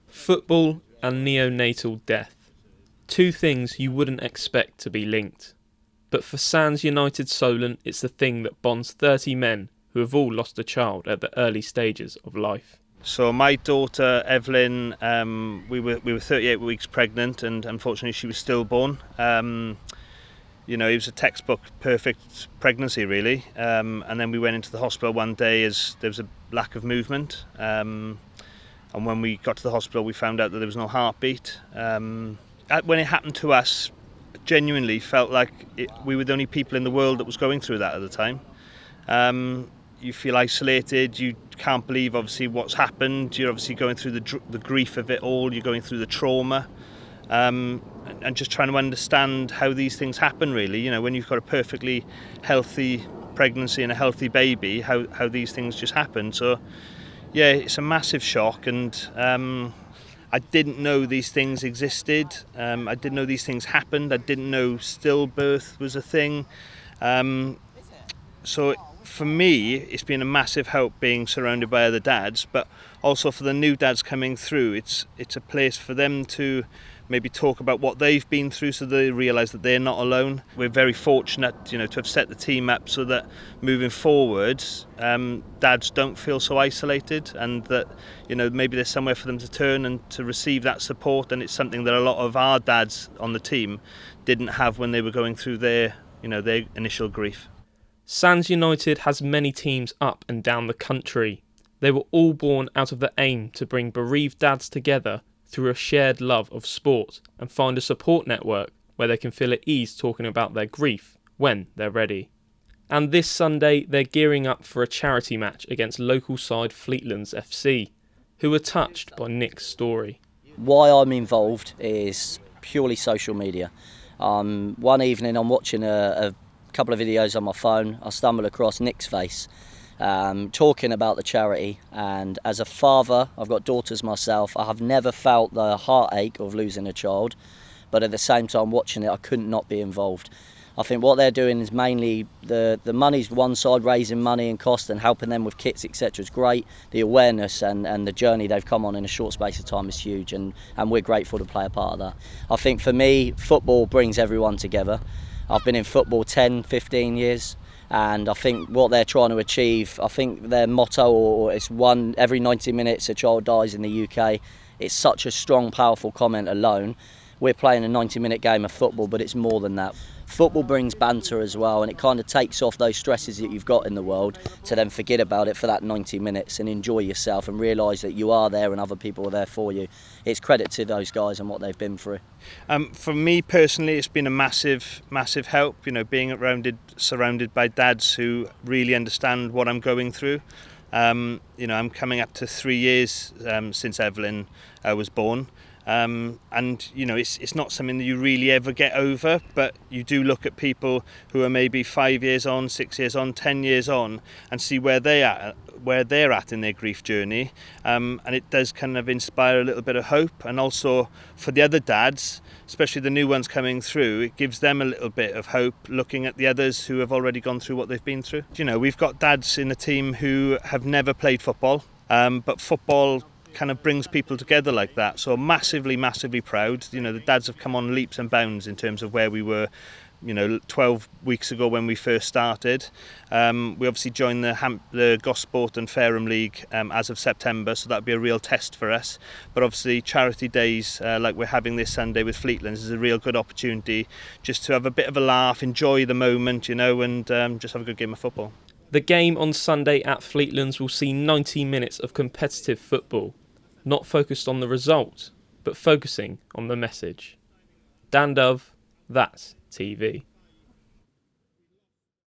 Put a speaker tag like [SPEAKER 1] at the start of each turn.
[SPEAKER 1] Football and neonatal death. Two things you wouldn't expect to be linked. But for SANDS United Solent, it's the thing that bonds 30 men who have all lost a child at the early stages of life.
[SPEAKER 2] So my daughter Evelyn, we were 38 weeks pregnant, and unfortunately she was stillborn. It was a textbook perfect pregnancy really. And then we went into the hospital one day as there was a lack of movement. And when we got to the hospital, we found out that there was no heartbeat. When it happened to us, genuinely felt like we were the only people in the world that was going through that at the time. You feel isolated, you can't believe obviously what's happened, you're obviously going through the grief of it all, you're going through the trauma, and just trying to understand how these things happen really, when you've got a perfectly healthy pregnancy and a healthy baby, how these things just happen. So yeah, it's a massive shock, and I didn't know these things existed, I didn't know these things happened, I didn't know stillbirth was a thing. So for me, it's been a massive help being surrounded by other dads, but also for the new dads coming through, it's a place for them to maybe talk about what they've been through so they realise that they're not alone. We're very fortunate, to have set the team up so that moving forward, dads don't feel so isolated, and that, maybe there's somewhere for them to turn and to receive that support, and it's something that a lot of our dads on the team didn't have when they were going through their initial grief.
[SPEAKER 1] SANDS United has many teams up and down the country. They were all born out of the aim to bring bereaved dads together through a shared love of sport and find a support network where they can feel at ease talking about their grief when they're ready. And this Sunday they're gearing up for a charity match against local side Fleetlands FC, who were touched by Nick's story.
[SPEAKER 3] Why I'm involved is purely social media. One evening I'm watching a couple of videos on my phone, I stumbled across Nick's face talking about the charity, and as a father, I've got daughters myself, I have never felt the heartache of losing a child, but at the same time watching it I couldn't not be involved. I think what they're doing is mainly the money's one side, raising money and cost and helping them with kits etc is great. The awareness and the journey they've come on in a short space of time is huge, and we're grateful to play a part of that. I think for me, football brings everyone together. I've been in football 10, 15 years, and I think what they're trying to achieve, I think their motto, or it's one every 90 minutes a child dies in the UK. It's such a strong, powerful comment alone. We're playing a 90-minute game of football, but it's more than that. Football brings banter as well, and it kind of takes off those stresses that you've got in the world to then forget about it for that 90 minutes and enjoy yourself and realise that you are there and other people are there for you. It's credit to those guys and what they've been through.
[SPEAKER 2] For me personally, it's been a massive, massive help, being surrounded by dads who really understand what I'm going through. I'm coming up to 3 years since Evelyn was born. It's not something that you really ever get over, but you do look at people who are maybe 5 years on, 6 years on, 10 years on, and see where they're at in their grief journey, and it does kind of inspire a little bit of hope. And also for the other dads, especially the new ones coming through, it gives them a little bit of hope looking at the others who have already gone through what they've been through. We've got dads in the team who have never played football, but football kind of brings people together like that. So massively, massively proud. The dads have come on leaps and bounds in terms of where we were, 12 weeks ago when we first started. We obviously joined the Gosport and Fareham League as of September, so that'll be a real test for us. But obviously charity days like we're having this Sunday with Fleetlands is a real good opportunity just to have a bit of a laugh, enjoy the moment, and just have a good game of football.
[SPEAKER 1] The game on Sunday at Fleetlands will see 90 minutes of competitive football, not focused on the result, but focusing on the message. Dan Dove, that's TV.